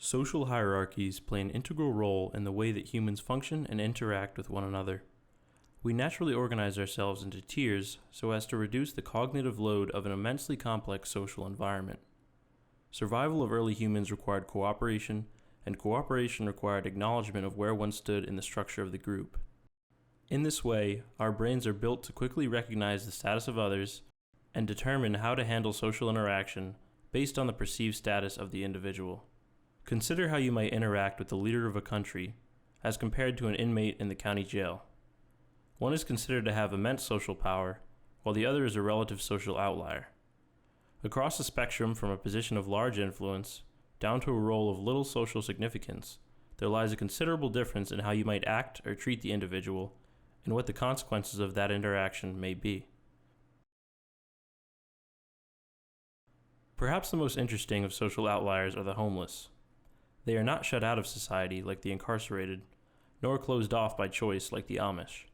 Social hierarchies play an integral role in the way that humans function and interact with one another. We naturally organize ourselves into tiers so as to reduce the cognitive load of an immensely complex social environment. Survival of early humans required cooperation, and cooperation required acknowledgement of where one stood in the structure of the group. In this way, our brains are built to quickly recognize the status of others and determine how to handle social interaction based on the perceived status of the individual. Consider how you might interact with the leader of a country as compared to an inmate in the county jail. One is considered to have immense social power, while the other is a relative social outlier. Across the spectrum from a position of large influence down to a role of little social significance, there lies a considerable difference in how you might act or treat the individual and what the consequences of that interaction may be. Perhaps the most interesting of social outliers are the homeless. They are not shut out of society like the incarcerated, nor closed off by choice like the Amish.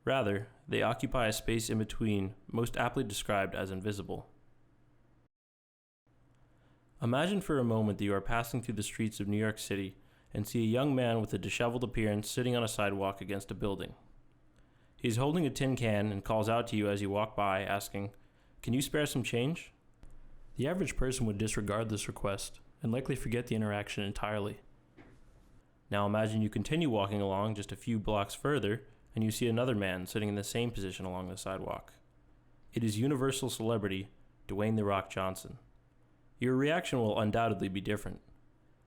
Rather, they occupy a space in between, most aptly described as invisible. Imagine for a moment that you are passing through the streets of New York City and see a young man with a disheveled appearance sitting on a sidewalk against a building. He is holding a tin can and calls out to you as you walk by, asking, "Can you spare some change?" The average person would disregard this request and likely forget the interaction entirely. Now imagine you continue walking along just a few blocks further and you see another man sitting in the same position along the sidewalk. It is universal celebrity, Dwayne "The Rock" Johnson. Your reaction will undoubtedly be different.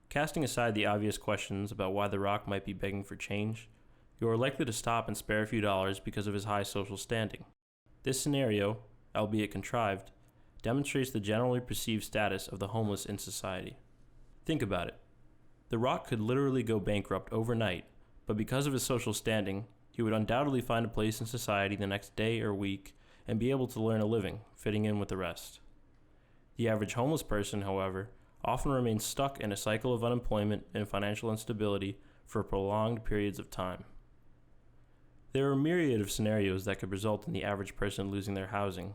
Casting aside the obvious questions about why The Rock might be begging for change, you are likely to stop and spare a few dollars because of his high social standing. This scenario, albeit contrived, demonstrates the generally perceived status of the homeless in society. Think about it. The Rock could literally go bankrupt overnight, but because of his social standing, he would undoubtedly find a place in society the next day or week and be able to earn a living, fitting in with the rest. The average homeless person, however, often remains stuck in a cycle of unemployment and financial instability for prolonged periods of time. There are a myriad of scenarios that could result in the average person losing their housing,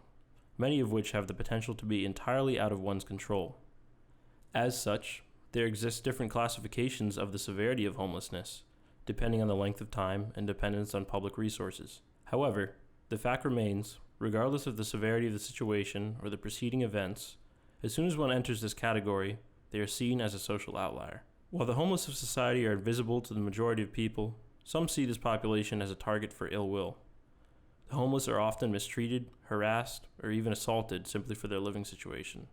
many of which have the potential to be entirely out of one's control. As such, there exist different classifications of the severity of homelessness, depending on the length of time and dependence on public resources. However, the fact remains, regardless of the severity of the situation or the preceding events, as soon as one enters this category, they are seen as a social outlier. While the homeless of society are invisible to the majority of people, some see this population as a target for ill will. The homeless are often mistreated, harassed, or even assaulted simply for their living situation.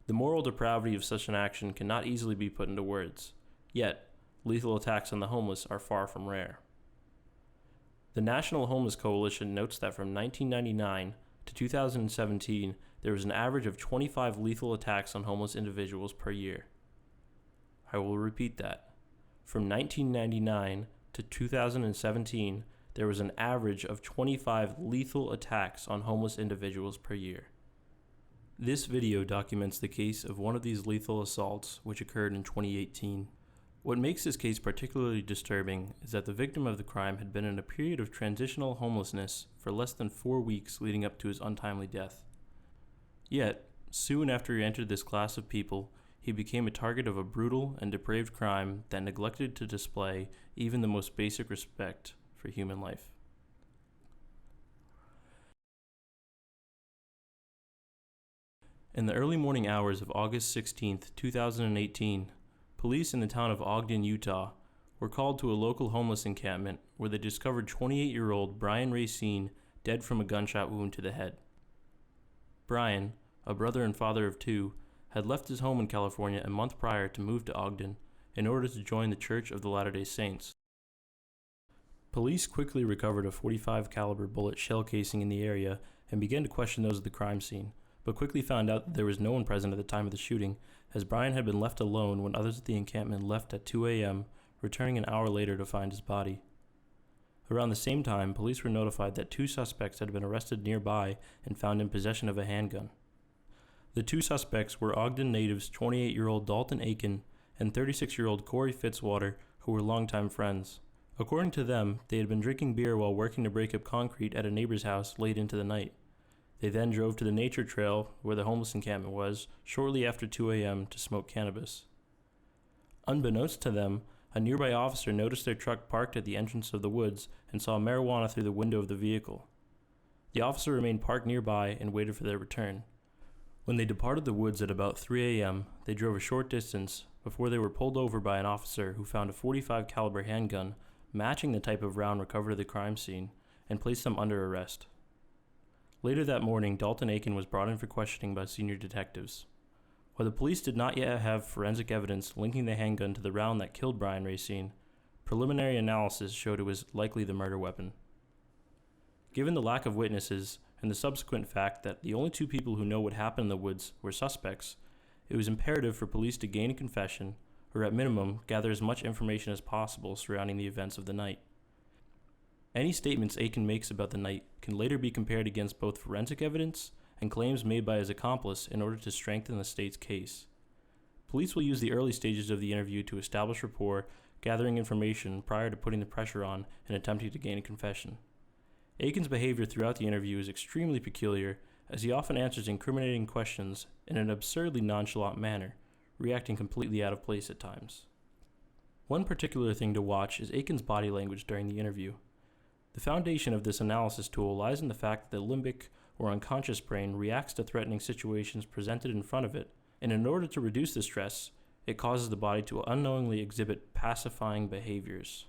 The moral depravity of such an action cannot easily be put into words, yet lethal attacks on the homeless are far from rare. The National Homeless Coalition notes that from 1999 to 2017, there was an average of 25 lethal attacks on homeless individuals per year. I will repeat that. From 1999 to 2017, there was an average of 25 lethal attacks on homeless individuals per year. This video documents the case of one of these lethal assaults, which occurred in 2018. What makes this case particularly disturbing is that the victim of the crime had been in a period of transitional homelessness for less than 4 weeks leading up to his untimely death. Yet, soon after he entered this class of people, he became a target of a brutal and depraved crime that neglected to display even the most basic respect for human life. In the early morning hours of August 16, 2018, police in the town of Ogden, Utah, were called to a local homeless encampment where they discovered 28-year-old Brian Racine dead from a gunshot wound to the head. Brian, a brother and father of two, had left his home in California a month prior to move to Ogden in order to join the Church of the Latter-day Saints. Police quickly recovered a .45 caliber bullet shell casing in the area and began to question those at the crime scene, but quickly found out that there was no one present at the time of the shooting, as Brian had been left alone when others at the encampment left at 2 a.m., returning an hour later to find his body. Around the same time, police were notified that 2 suspects had been arrested nearby and found in possession of a handgun. The 2 suspects were Ogden natives 28-year-old Dalton Aiken and 36-year-old Corey Fitzwater, who were longtime friends. According to them, they had been drinking beer while working to break up concrete at a neighbor's house late into the night. They then drove to the nature trail where the homeless encampment was shortly after 2 a.m. to smoke cannabis. Unbeknownst to them, a nearby officer noticed their truck parked at the entrance of the woods and saw marijuana through the window of the vehicle. The officer remained parked nearby and waited for their return. When they departed the woods at about 3 a.m., they drove a short distance before they were pulled over by an officer who found a .45 caliber handgun matching the type of round recovered at the crime scene and placed them under arrest. Later that morning, Dalton Aiken was brought in for questioning by senior detectives. While the police did not yet have forensic evidence linking the handgun to the round that killed Brian Racine, preliminary analysis showed it was likely the murder weapon. Given the lack of witnesses and the subsequent fact that the only two people who know what happened in the woods were suspects, it was imperative for police to gain a confession, or at minimum, gather as much information as possible surrounding the events of the night. Any statements Aiken makes about the night can later be compared against both forensic evidence and claims made by his accomplice in order to strengthen the state's case. Police will use the early stages of the interview to establish rapport, gathering information prior to putting the pressure on and attempting to gain a confession. Aiken's behavior throughout the interview is extremely peculiar, as he often answers incriminating questions in an absurdly nonchalant manner, reacting completely out of place at times. One particular thing to watch is Aiken's body language during the interview. The foundation of this analysis tool lies in the fact that the limbic or unconscious brain reacts to threatening situations presented in front of it, and in order to reduce the stress, it causes the body to unknowingly exhibit pacifying behaviors.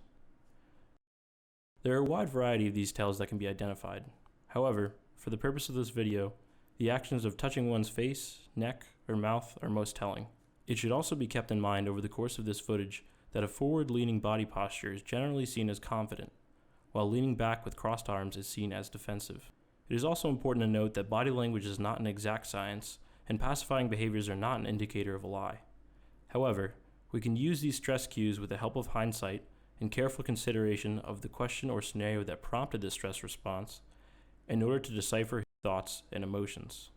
There are a wide variety of these tells that can be identified. However, for the purpose of this video, the actions of touching one's face, neck, or mouth are most telling. It should also be kept in mind over the course of this footage that a forward-leaning body posture is generally seen as confident, while leaning back with crossed arms is seen as defensive. It is also important to note that body language is not an exact science, and pacifying behaviors are not an indicator of a lie. However, we can use these stress cues with the help of hindsight and careful consideration of the question or scenario that prompted the stress response in order to decipher his thoughts and emotions.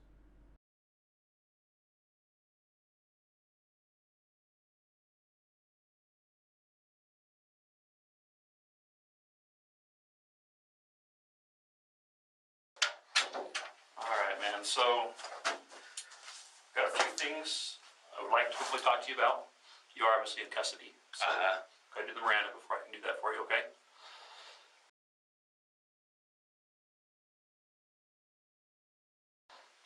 Alright, man, so got a few things I would like to quickly talk to you about. You are obviously in custody, so gotta do the Miranda before I can do that for you, okay?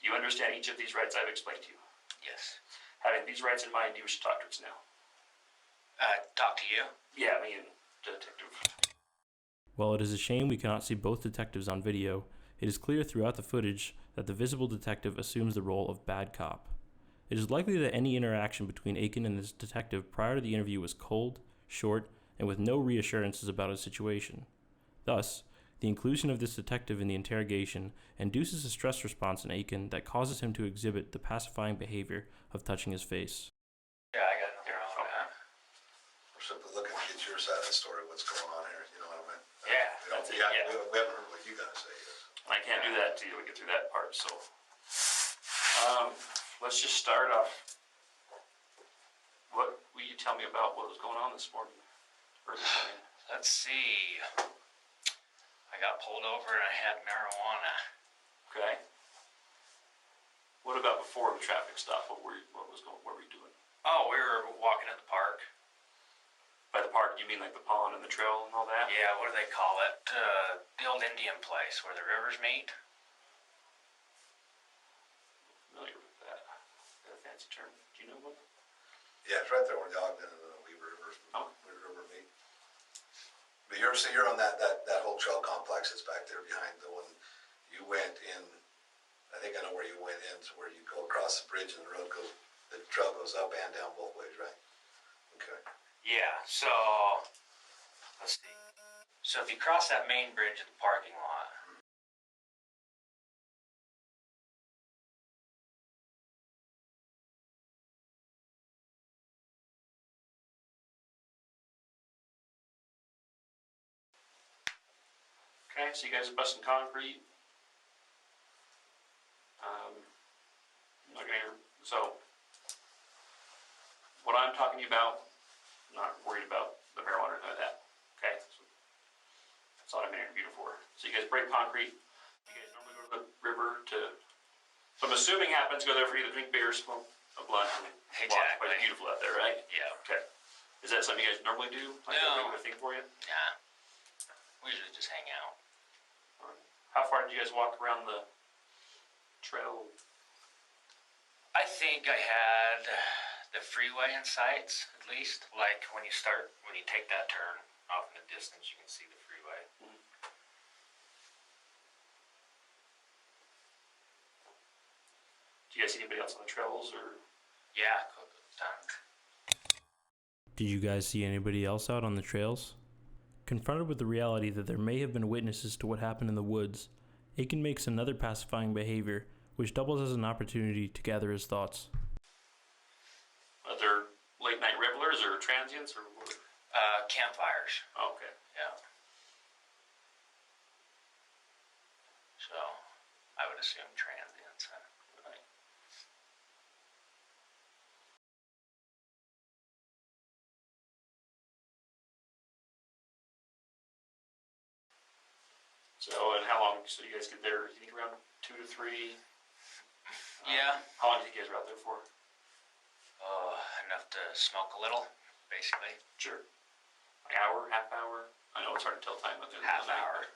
Do you understand each of these rights I've explained to you? Yes. Having these rights in mind, you should talk to us now. Talk to you? Yeah, me and the detective. While it is a shame we cannot see both detectives on video, it is clear throughout the footage that the visible detective assumes the role of bad cop. It is likely that any interaction between Aiken and this detective prior to the interview was cold, short, and with no reassurances about his situation. Thus, the inclusion of this detective in the interrogation induces a stress response in Aiken that causes him to exhibit the pacifying behavior of touching his face. Yeah, I got nothing wrong with that. We're simply looking to get your side of the story, what's going on here, you know what I mean? Yeah, that's it, Yeah, yeah. we haven't heard what you gotta say yet. I can't do that until we get through that part, so. Let's just start off. What will you tell me about what was going on this morning? Early morning? Let's see. I got pulled over and I had marijuana. Okay. What about before the traffic stop? What were you doing? Oh, we were walking in the park. By the park, you mean like the pond and the trail and all that? Yeah, what do they call it? The old Indian place where the rivers meet. Familiar with that. Got a fancy term. Do you know what? Yeah, it's right there where the Ogden and the Weaver Rivers, Oh. River meet. But you're on that whole trail complex that's back there behind the one you went in. I think I know where you went in, to where you go across the bridge and the trail goes up and down both ways, right? Okay. Yeah, so let's see. So if you cross that main bridge at the parking lot, Okay, so you guys are busting concrete. I'm not gonna hear, so what I'm talking to you about, I'm not worried about the marijuana or none of that. Okay, so that's all I'm interviewing for. So you guys break concrete. You guys normally go to the river to, so I'm assuming happens, go there for you to drink beer, smoke a blunt, and walk. Exactly. Quite beautiful out there, right? yeah. Okay. Is that something you guys normally do? Like No. a regular thing for you? Yeah. We usually just hang out. How far did you guys walk around the trail? I think I had the freeway in sights, at least. Like when you take that turn off in the distance, you can see the freeway. Do you guys see anybody else on the trails or? Yeah, done. Did you guys see anybody else out on the trails? Confronted with the reality that there may have been witnesses to what happened in the woods, Aiken makes another pacifying behavior, which doubles as an opportunity to gather his thoughts. Other late night revelers or transients or what? Campfires. Oh, okay. Yeah. So, I would assume transients. Huh? Right. So, and how long? So you guys get there? You think around 2 to 3? Yeah. How long do you think you guys were out there for? Enough to smoke a little, basically. Sure. An hour, half hour? I know it's hard to tell time out there. Half hour.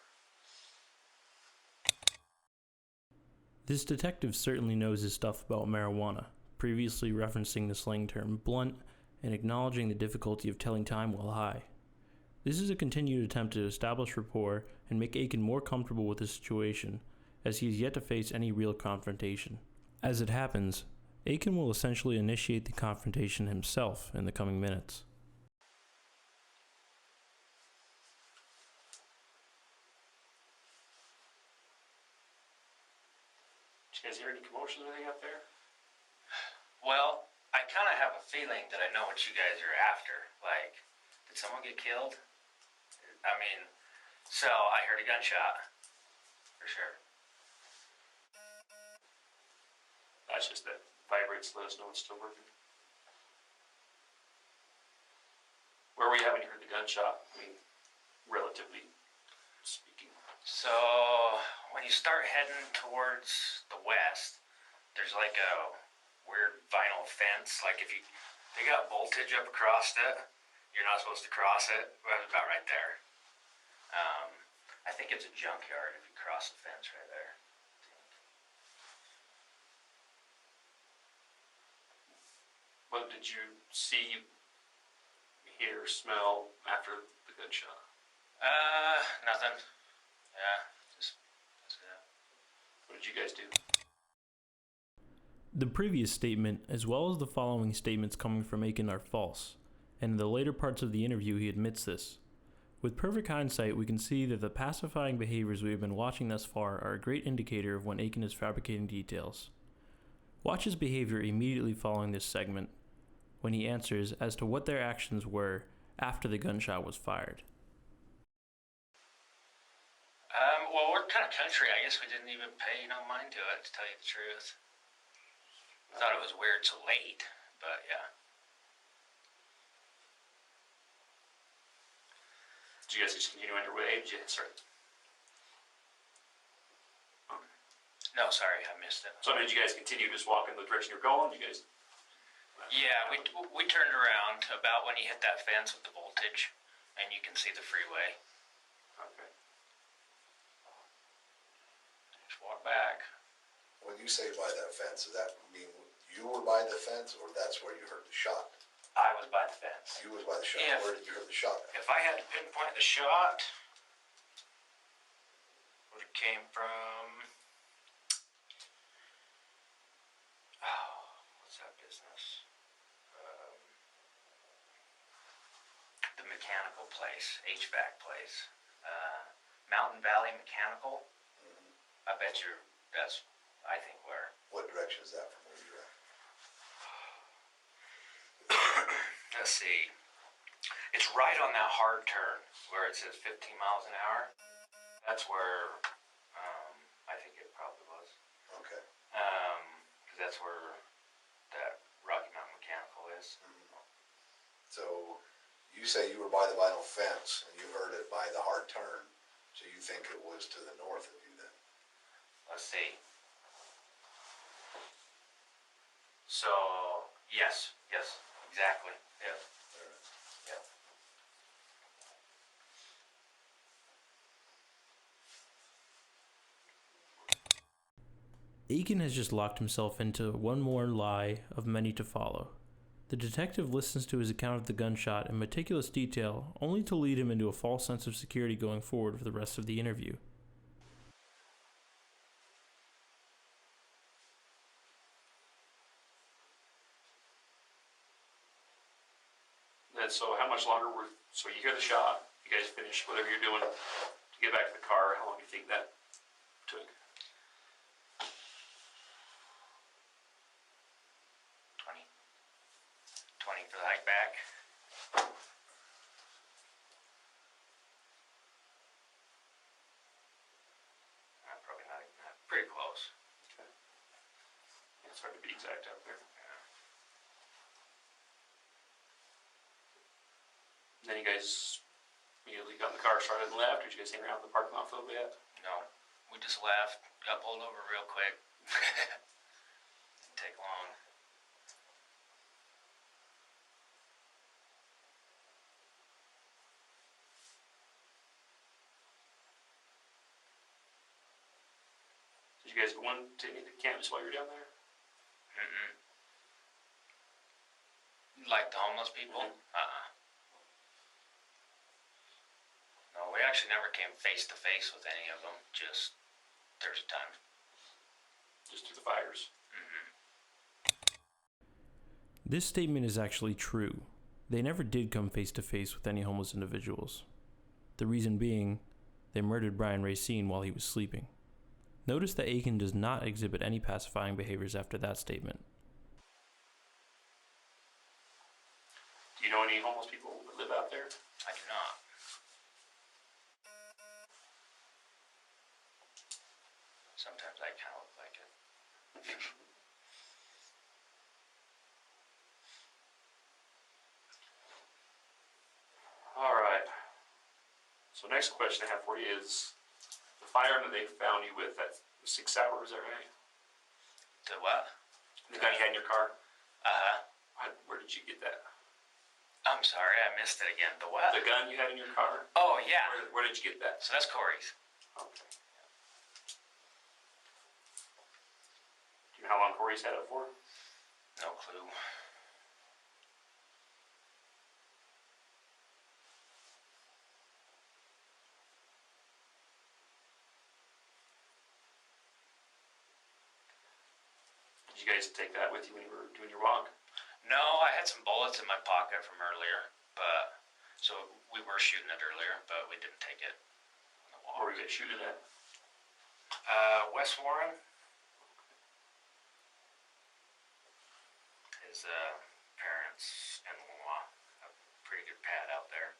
This detective certainly knows his stuff about marijuana, previously referencing the slang term blunt and acknowledging the difficulty of telling time while high. This is a continued attempt to establish rapport and make Aiken more comfortable with the situation, as he is yet to face any real confrontation. As it happens, Aiken will essentially initiate the confrontation himself in the coming minutes. Did you guys hear any commotion or anything out there? Well, I kind of have a feeling that I know what you guys are after. Like, did someone get killed? I mean, so I heard a gunshot. For sure. That's just that vibrates to let us know it's still working. Where were you at when you heard the gunshot? I mean, relatively speaking. So, when you start heading towards the west, there's like a weird vinyl fence. Like if they got voltage up across it, you're not supposed to cross it. Well, it's about right there. I think it's a junkyard if you cross the fence right there. What did you see, hear, smell after the gunshot? Nothing. Yeah, just that's it. What did you guys do? The previous statement, as well as the following statements coming from Aiken, are false, and in the later parts of the interview he admits this. With perfect hindsight, we can see that the pacifying behaviors we have been watching thus far are a great indicator of when Aiken is fabricating details. Watch his behavior immediately following this segment, when he answers as to what their actions were after the gunshot was fired. Well, we're kind of country. I guess we didn't even pay no mind to it, to tell you the truth. I thought it was weird so late, but yeah. Did you guys just continue on your way? Did you start? No, sorry, I missed it. So, I mean, did you guys continue just walking the direction you're going? You guys? Yeah, we turned around about when you hit that fence with the voltage, and you can see the freeway. Okay. Just walk back. When you say by that fence, does that mean you were by the fence, or that's where you heard the shot? I was by the fence. You was by the shot. If- Where did you hear the shot? If I had to pinpoint the shot, would it came from? Oh, what's that business? The mechanical place, HVAC place, Mountain Valley Mechanical. I bet that's, I think where. What direction is that from where you're at? Let's see. It's right on that hard turn where it says 15 miles an hour. That's where I think it probably was. Okay. Because that's where that Rocky Mountain Mechanical is. So you say you were by the vinyl fence and you heard it by the hard turn. So you think it was to the north of you then? Let's see. So, yes, exactly. Yeah. Aiken has just locked himself into one more lie of many to follow. The detective listens to his account of the gunshot in meticulous detail, only to lead him into a false sense of security going forward for the rest of the interview. And so how much longer so you hear the shot, you guys finish whatever you're doing to get back to the car, how long do you think that took? 20 for the hike back. Probably not even that. Pretty close. Okay. Yeah, it's hard to be exact out there. Yeah. And then you guys immediately got in the car, started and left, or did you guys hang around in the parking lot for a little bit? No, we just left, got pulled over real quick. Didn't take long. Did you guys go to any of the camps while you were down there? Mm-mm. Like the homeless people? Mhm. No, we actually never came face to face with any of them, just there's a time. Just through the fires? This statement is actually true. They never did come face to face with any homeless individuals. The reason being, they murdered Brian Racine while he was sleeping. Notice that Aiken does not exhibit any pacifying behaviors after that statement. Do you know any homeless people that live out there? I do not. Sometimes I kind of look like it. All right. So next question I have for you is, the firearm that they found you with, that's 6 hours, is that right? The what? The gun you had in your car? Uh-huh. Where did you get that? I'm sorry, I missed it again. The what? The gun you had in your car? Oh, yeah. Where did you get that? So that's Corey's. Okay. Do you know how long Corey's had it for? No clue. Did you guys take that with you when you were doing your walk? No, I had some bullets in my pocket from earlier, but so we were shooting it earlier, but we didn't take it on the walk. Where were you guys shooting at? West Warren. His parents-in-law have a pretty good pad out there.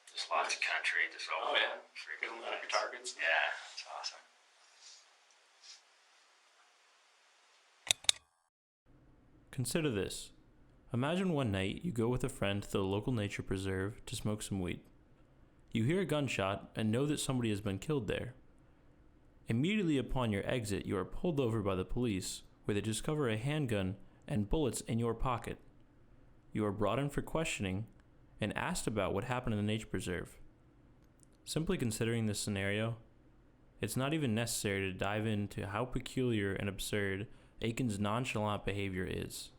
Just lots of country, just Oh, open. yeah. Good one of your targets. Yeah, it's awesome. Consider this. Imagine one night you go with a friend to the local nature preserve to smoke some weed. You hear a gunshot and know that somebody has been killed there. Immediately upon your exit, you are pulled over by the police, where they discover a handgun and bullets in your pocket. You are brought in for questioning and asked about what happened in the nature preserve. Simply considering this scenario, it's not even necessary to dive into how peculiar and absurd Aiken's nonchalant behavior is.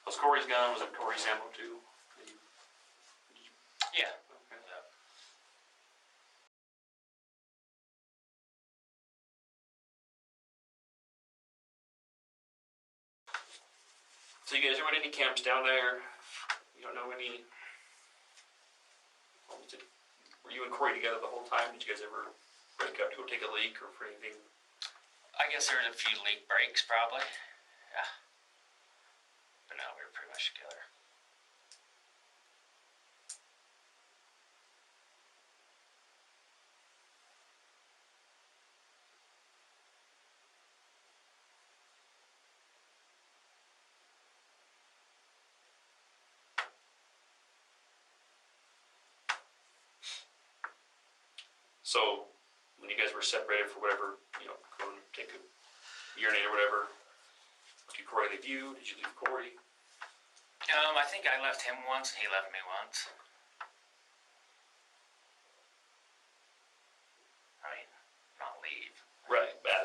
Was Corey's gun, was it Corey's sample too? Yeah. Okay. So you guys ever went any camps down there? You don't know any? Were you and Corey together the whole time? Did you guys ever break up to go take a leak or for anything? I guess there was a few leak breaks, probably. Yeah. But no, we were pretty much together. So when you guys were separated for whatever, go and take a urinate or whatever, did Corey leave you? Did you leave Corey? I think I left him once and he left me once.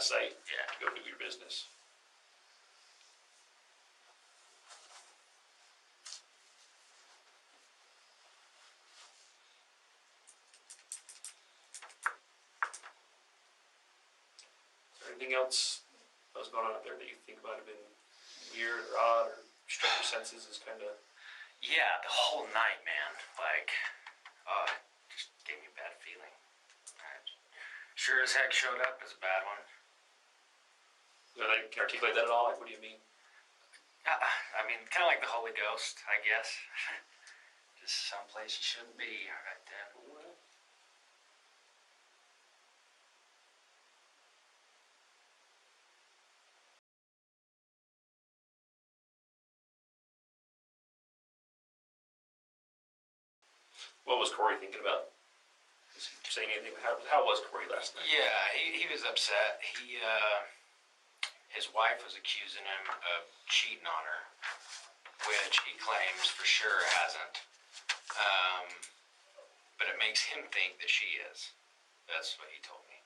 of sight. Yeah. To go do your business. Is there anything else that was going on out there that you think might have been weird or odd or struck your senses as kind of... Yeah, the whole night, man. Like, it just gave me a bad feeling. Sure as heck showed up as a bad one. Can you articulate that at all? Like, what do you mean? I mean, kind of like the Holy Ghost, I guess. Just someplace you shouldn't be right then. What was Corey thinking about? Was he saying anything? How was Corey last night? Yeah, he was upset. His wife was accusing him of cheating on her, which he claims for sure hasn't. But it makes him think that she is. That's what he told me.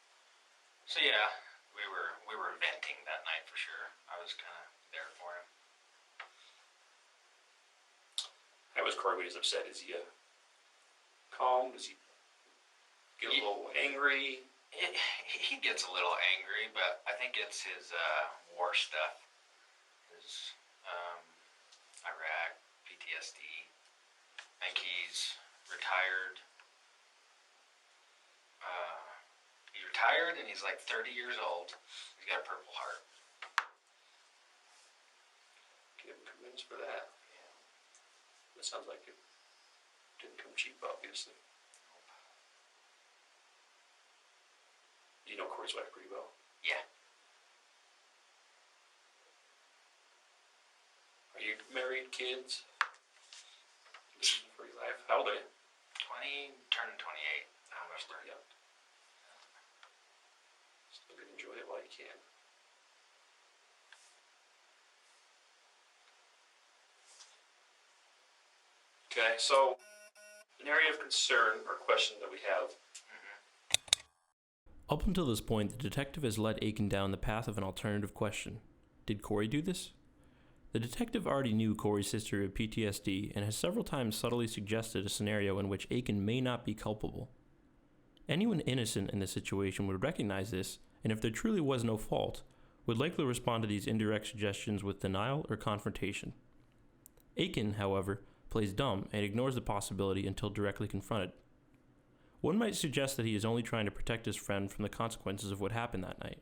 So yeah, we were venting that night for sure. I was kind of there for him. How was Corey when he's upset? Is he calm? Does he get a little angry? He gets a little angry, but I think it's his war stuff. His Iraq, PTSD. I think he's retired. He's retired and he's like 30 years old. He's got a Purple Heart. Give him commends for that. Yeah. That sounds like it didn't come cheap, obviously. You know Corey's wife pretty well. Yeah. Are you married, kids? For your life? How old are you? 20, turning 28. How much Still young. Still can enjoy it while you can. Okay, so an area of concern or question that we have. Up until this point, the detective has led Aiken down the path of an alternative question. Did Corey do this? The detective already knew Corey's history of PTSD and has several times subtly suggested a scenario in which Aiken may not be culpable. Anyone innocent in this situation would recognize this, and if there truly was no fault, would likely respond to these indirect suggestions with denial or confrontation. Aiken, however, plays dumb and ignores the possibility until directly confronted. One might suggest that he is only trying to protect his friend from the consequences of what happened that night.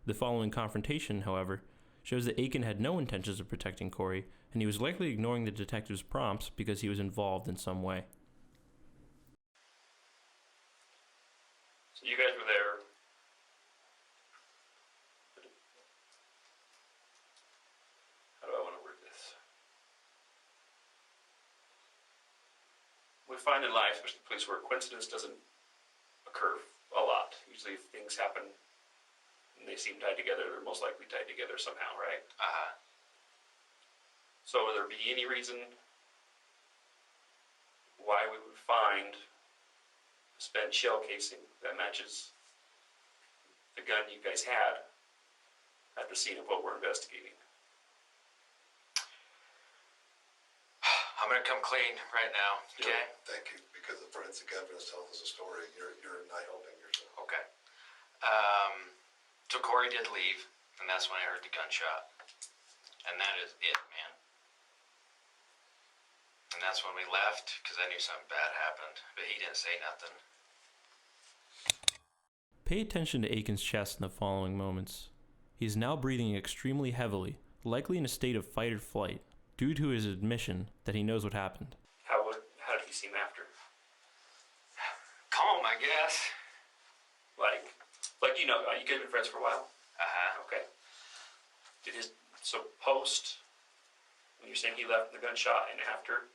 The following confrontation, however, shows that Aiken had no intentions of protecting Corey, and he was likely ignoring the detective's prompts because he was involved in some way. So you guys were there. How do I want to word this? We find in life, especially in places where coincidence doesn't occur a lot. Usually if things happen and they seem tied together, they're most likely tied together somehow, right? So would there be any reason why we would find a spent shell casing that matches the gun you guys had at the scene of what we're investigating? I'm gonna come clean right now, okay? Yeah, thank you, because the forensic evidence tells us a story. You're not helping yourself. Okay. So Corey did leave, and that's when I heard the gunshot. And that is it, man. And that's when we left, because I knew something bad happened, but he didn't say nothing. Pay attention to Aiken's chest in the following moments. He is now breathing extremely heavily, likely in a state of fight or flight, due to his admission that he knows what happened. How did he seem after? Calm, I guess. Like you guys have been friends for a while? Okay. So post, when you're saying he left the gunshot and after,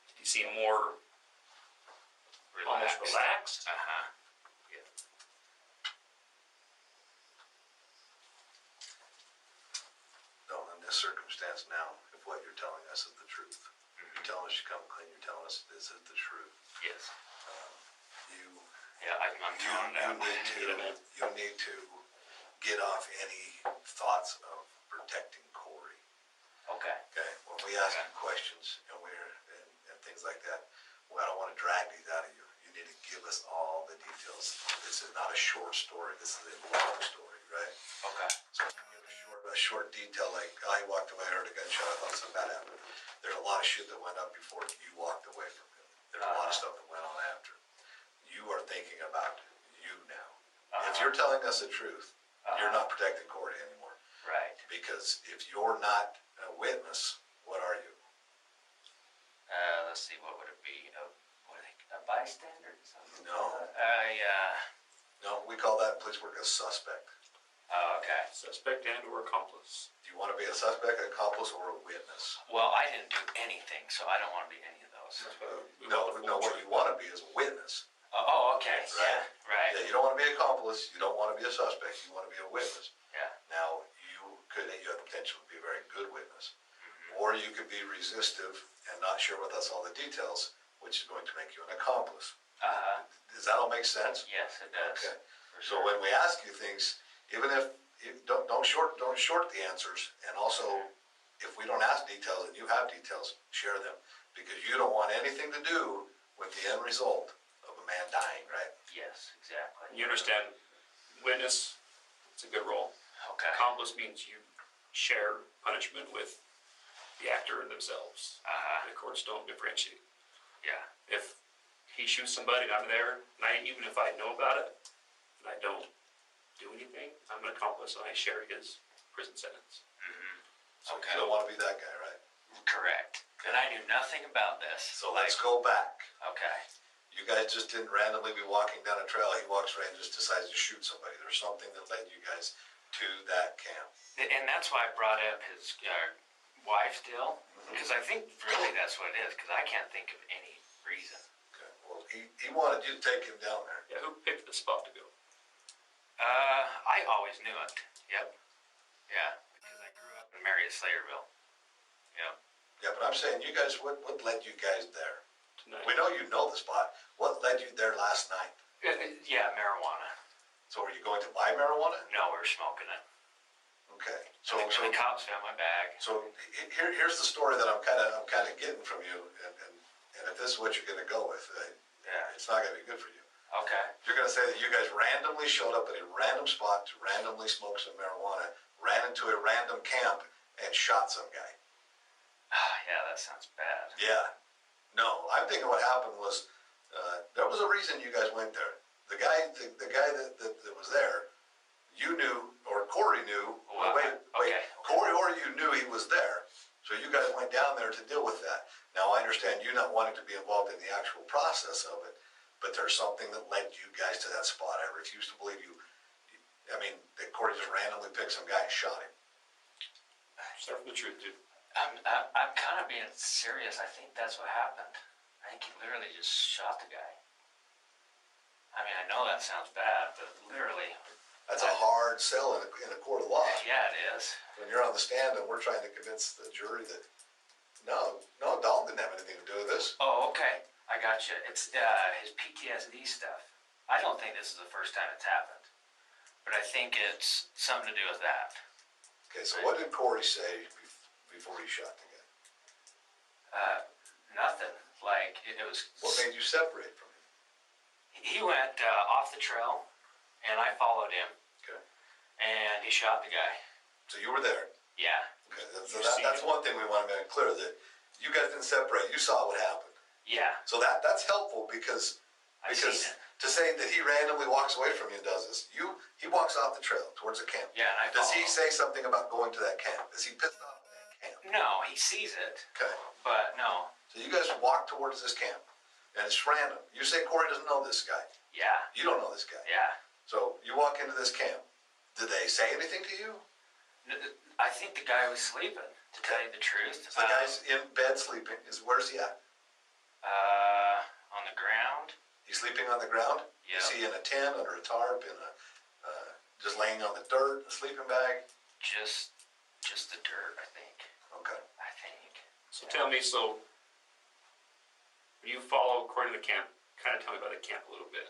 did he seem more almost relaxed? Yeah. No, in this circumstance now, if what you're telling us is the truth, you're telling us you come clean, you're telling us this is the truth. Yes. You Yeah, I'm telling that. you need to get off any thoughts of protecting Corey. Okay. Okay, when we ask you questions and things like that, well, I don't want to drag these out of you. You need to give us all the details. This is not a short story. This is a long story, right? Okay. So if you give a short detail, like I walked away, I heard a gunshot, I thought something bad happened. There's a lot of shit that went up before you walked away from him. There's a lot of stuff that went on after. You are thinking about you now. If you're telling us the truth, you're not protecting Corey anymore. Right. Because if you're not a witness, what are you? Let's see, what would it be? A bystander? Something? No. No, we call that in police work a suspect. Oh, okay. Suspect and or accomplice. Do you want to be a suspect, an accomplice, or a witness? Well, I didn't do anything, so I don't want to be any of those. No, what you want to be is a witness. Oh, okay. Right. Yeah, right. Yeah, you don't want to be an accomplice, you don't want to be a suspect, you want to be a witness. Yeah. Now, you have the potential to be a very good witness. Or you could be resistive and not share with us all the details, which is going to make you an accomplice. Does that all make sense? Yes, it does. Okay. For So sure. when we ask you things, even if you don't short the answers, and also if we don't ask details and you have details, share them, because you don't want anything to do with the end result of a man dying, right? Yes, exactly. You understand, witness, it's a good role. Okay. Accomplice means you share punishment with the actor themselves. The courts don't differentiate. Yeah. If he shoots somebody and I'm there, and even if I know about it, and I don't do anything, I'm an accomplice and I share his prison sentence. So Okay. you don't want to be that guy, right? Correct. And I knew nothing about this. So let's go back. Okay. You guys just didn't randomly be walking down a trail. He walks right and just decides to shoot somebody. There's something that led you guys to that camp. And that's why I brought up his wife deal, because I think really that's what it is, because I can't think of any reason. Okay. Well, he wanted you to take him down there. Yeah, who picked the spot to go? I always knew it. Yep. Yeah. Because I grew up in Marietta Slayerville. Yep. Yeah, but I'm saying you guys, what led you guys there? Tonight. We know you know the spot. What led you there last night? Yeah, marijuana. So are you going to buy marijuana? No, we were smoking it. Okay. So the cops found my bag. So here's the story that I'm kind of getting from you, and if this is what you're going to go with, Yeah. it's not going to be good for you. Okay. You're going to say that you guys randomly showed up at a random spot to randomly smoke some marijuana, ran into a random camp, and shot some guy. Yeah, that sounds bad. Yeah. No, I'm thinking what happened was there was a reason you guys went there. The guy that was there, you knew, or Corey knew. Well, wait. okay. Corey or you knew he was there. So you guys went down there to deal with that. Now I understand you not wanting to be involved in the actual process of it, but there's something that led you guys to that spot. I refuse to believe that Corey just randomly picked some guy and shot him. Start from the truth, dude. I'm kind of being serious. I think that's what happened. I think he literally just shot the guy. I mean, I know that sounds bad, but literally. That's a hard sell in a court of law. Yeah, it is. When you're on the stand and we're trying to convince the jury that no, Dalton didn't have anything to do with this. Oh, okay. I got you. It's his PTSD stuff. I don't think this is the first time it's happened, but I think it's something to do with that. Okay, so what did Corey say before he shot the guy? Nothing. Like it was. What made you separate from him? He went off the trail, and I followed him. Okay. And he shot the guy. So you were there. Yeah. Okay, that's one thing we want to make clear, that you guys didn't separate. You saw what happened. Yeah. So that's helpful because I seen it. to say that he randomly walks away from you and does this, he walks off the trail towards the camp. Yeah, and I Does he follow. say something about going to that camp? Is he pissed off at that camp? No, he sees it, Okay. but no. So you guys walk towards this camp, and it's random. You say Corey doesn't know this guy. Yeah. You don't know this guy. Yeah. So you walk into this camp. Did they say anything to you? I think the guy was sleeping, to tell you the truth. So the guy's in bed sleeping. Where's he at? On the ground. He's sleeping on the ground? Yeah. Is he in a tent, under a tarp, just laying on the dirt, a sleeping bag? Just the dirt, I think. Okay. I think. So tell me, when you follow according to the camp, kind of tell me about the camp a little bit.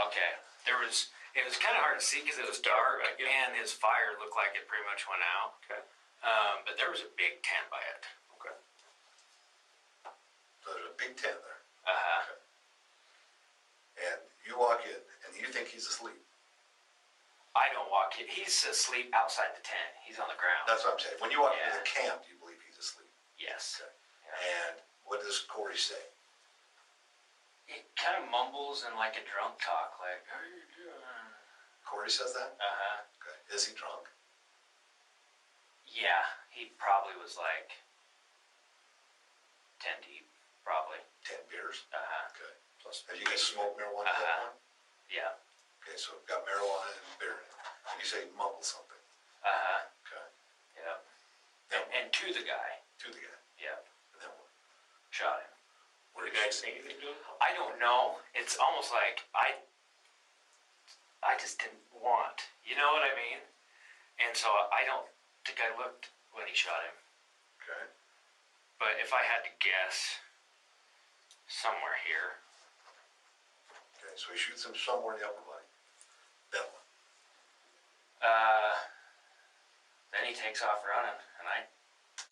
Okay. There was It was kind of hard to see because it was dark, right, yeah. and his fire looked like it pretty much went out. Okay. But there was a big tent by it. Okay. So there's a big tent there. Okay. And you walk in, and you think he's asleep. I don't walk in. He's asleep outside the tent. He's on the ground. That's what I'm saying. When you walk into the camp, you believe he's asleep. Yes. Okay. Yeah. And what does Corey say? He kind of mumbles in like a drunk talk, like, "How you doing?" Corey says that? Okay. Is he drunk? Yeah, he probably was like 10 deep, probably. 10 beers? Okay. Plus, Have you guys smoked marijuana at that point? Yeah. Okay, so we've got marijuana and beer in it. And you say mumble something. Okay. Yep. Then And to the guy. to the guy. Yep. And then what? Shot him. did the guy say anything to him? I don't know. It's almost like I just didn't want. You know what I mean? And so I don't think I looked when he shot him. Okay. But if I had to guess, somewhere here. Okay, so he shoots him somewhere in the upper body. Then what? Then he takes off running, and I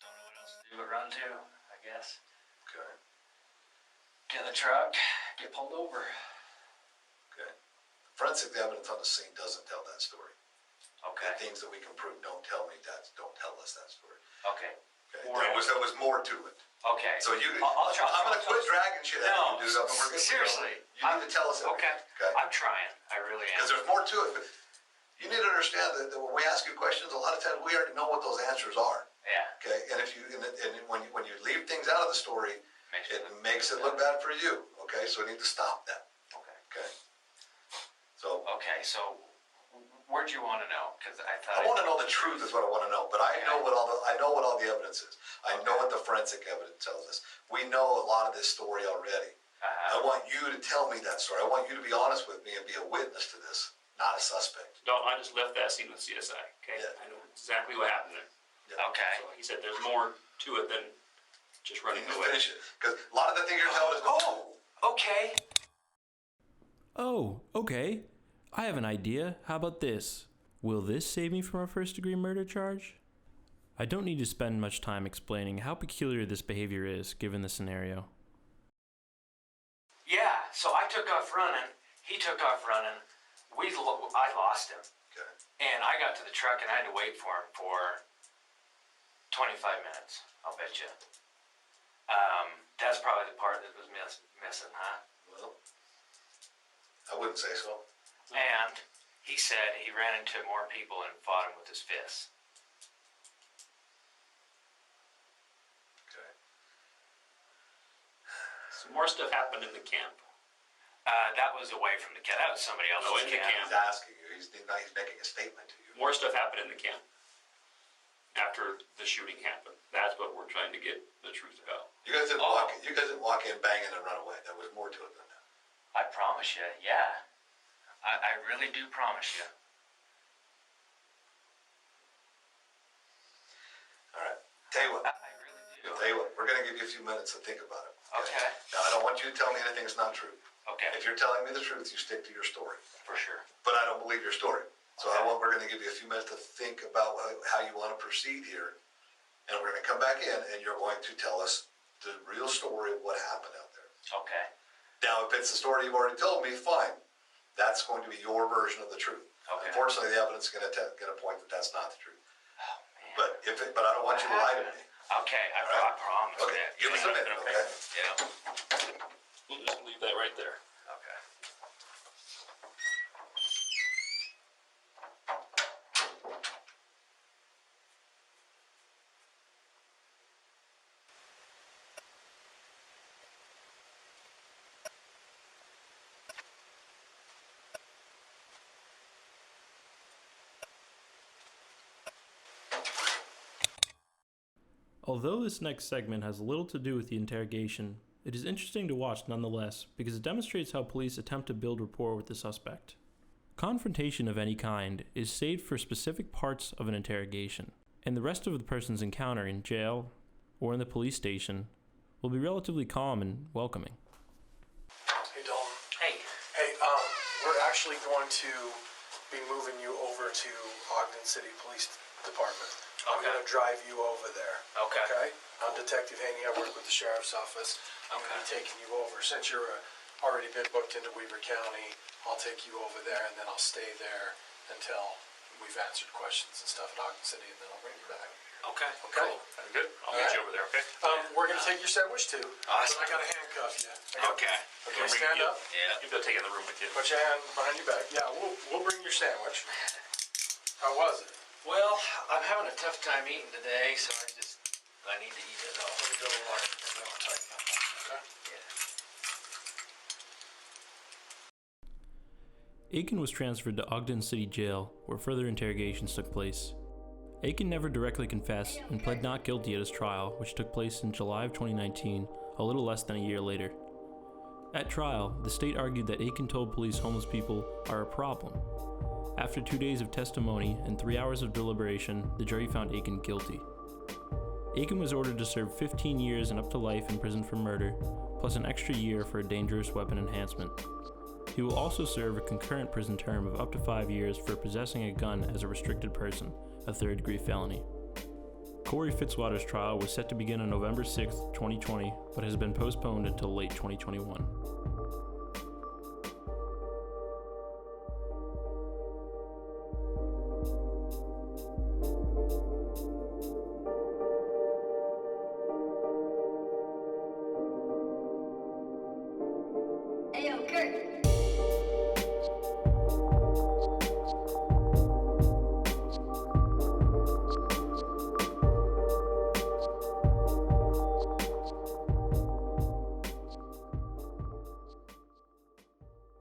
don't know what else to do but run too, I guess. Okay. Get in the truck, get pulled over. Okay. Forensic evidence on the scene doesn't tell that story. Okay. The things that we can prove don't tell us that story. Okay. Okay. There was more to it. Okay. So you, I'll try. I'm gonna quit dragging shit out of you, dude. Seriously. You need to tell us everything. Okay. Okay. I'm trying. I really am. Because there's more to it. But you need to understand that when we ask you questions, a lot of times we already know what those answers are. Yeah. Okay. And if you when you leave things out of the story, it makes it look bad for you. Okay. So we need to stop that. Okay. Okay. So Okay. So, where'd you want to know? Because I thought I want to know the truth is what I want to know. But I know what all the evidence is. I know what the forensic evidence tells us. We know a lot of this story already. I want you to tell me that story. I want you to be honest with me and be a witness to this, not a suspect. Dalton, I just left that scene with CSI. Okay. Yeah. I know exactly what happened there. Yeah. Okay. So he said there's more to it than just You running need to away. finish it. Because a lot of the things you're telling us, Okay. Oh, okay. I have an idea. How about this? Will this save me from a first-degree murder charge? I don't need to spend much time explaining how peculiar this behavior is, given the scenario. Yeah. So I took off running. He took off running. I lost him. Okay. And I got to the truck and I had to wait for him for 25 minutes. I'll bet you. That's probably the part that was missing, huh? Well, I wouldn't say so. And he said he ran into more people and fought him with his fists. Okay. So more stuff happened in the camp. That was away from the camp. That was somebody else's Oh, in the camp. He's asking you. He's making a statement to you. More stuff happened in the camp after the shooting happened. That's what we're trying to get the truth about. You guys didn't walk in banging and run away. There was more to it than that. I promise you, yeah. I really do promise you. All right. Tell you what. I really do. Tell you what. We're going to give you a few minutes to think about it. Okay. Now, I don't want you to tell me anything that's not true. Okay. If you're telling me the truth, you stick to your story. For sure. But I don't believe your story. So Okay. we're going to give you a few minutes to think about how you want to proceed here. And we're going to come back in and you're going to tell us the real story of what happened out there. Okay. Now, if it's the story you've already told me, fine. That's going to be your version of the truth. Okay. Unfortunately, the evidence is going to point that that's not the truth. Oh, man. But I don't want you to lie to me. Okay, I All right. promise. Okay, that. give us a minute, okay? Yeah. We'll just leave that right there. Okay. Although this next segment has little to do with the interrogation, it is interesting to watch nonetheless because it demonstrates how police attempt to build rapport with the suspect. Confrontation of any kind is saved for specific parts of an interrogation, and the rest of the person's encounter in jail or in the police station will be relatively calm and welcoming. Hey Dalton. Hey. Hey, we're actually going to to Ogden City Police Department. I'm Okay. going to drive you over there. Okay. Okay? I'm Detective Haney. I work with the Sheriff's Office. I'm going to be taking you over. Since you're already been booked into Weaver County, I'll take you over there, and then I'll stay there until we've answered questions and stuff at Ogden City, and then I'll bring you back. Okay. Okay? Cool. Very good. I'll meet you over there, okay? We're going to take your sandwich, too. Awesome. But I got to handcuff you. Okay. Okay, stand up. Yeah. You've got to take it in the room with you. Put your hand behind your back. Yeah, we'll bring your sandwich. How was it? Well, I'm having a tough time eating today, so I need to eat it all. Let me go to water. Then I'll tighten up. Okay? Yeah. Aiken was transferred to Ogden City Jail, where further interrogations took place. Aiken never directly confessed and pled not guilty at his trial, which took place in July of 2019, a little less than a year later. At trial, the state argued that Aiken told police homeless people are a problem. After 2 days of testimony and 3 hours of deliberation, the jury found Aiken guilty. Aiken was ordered to serve 15 years and up to life in prison for murder, plus an extra year for a dangerous weapon enhancement. He will also serve a concurrent prison term of up to 5 years for possessing a gun as a restricted person, a third-degree felony. Corey Fitzwater's trial was set to begin on November 6, 2020, but has been postponed until late 2021.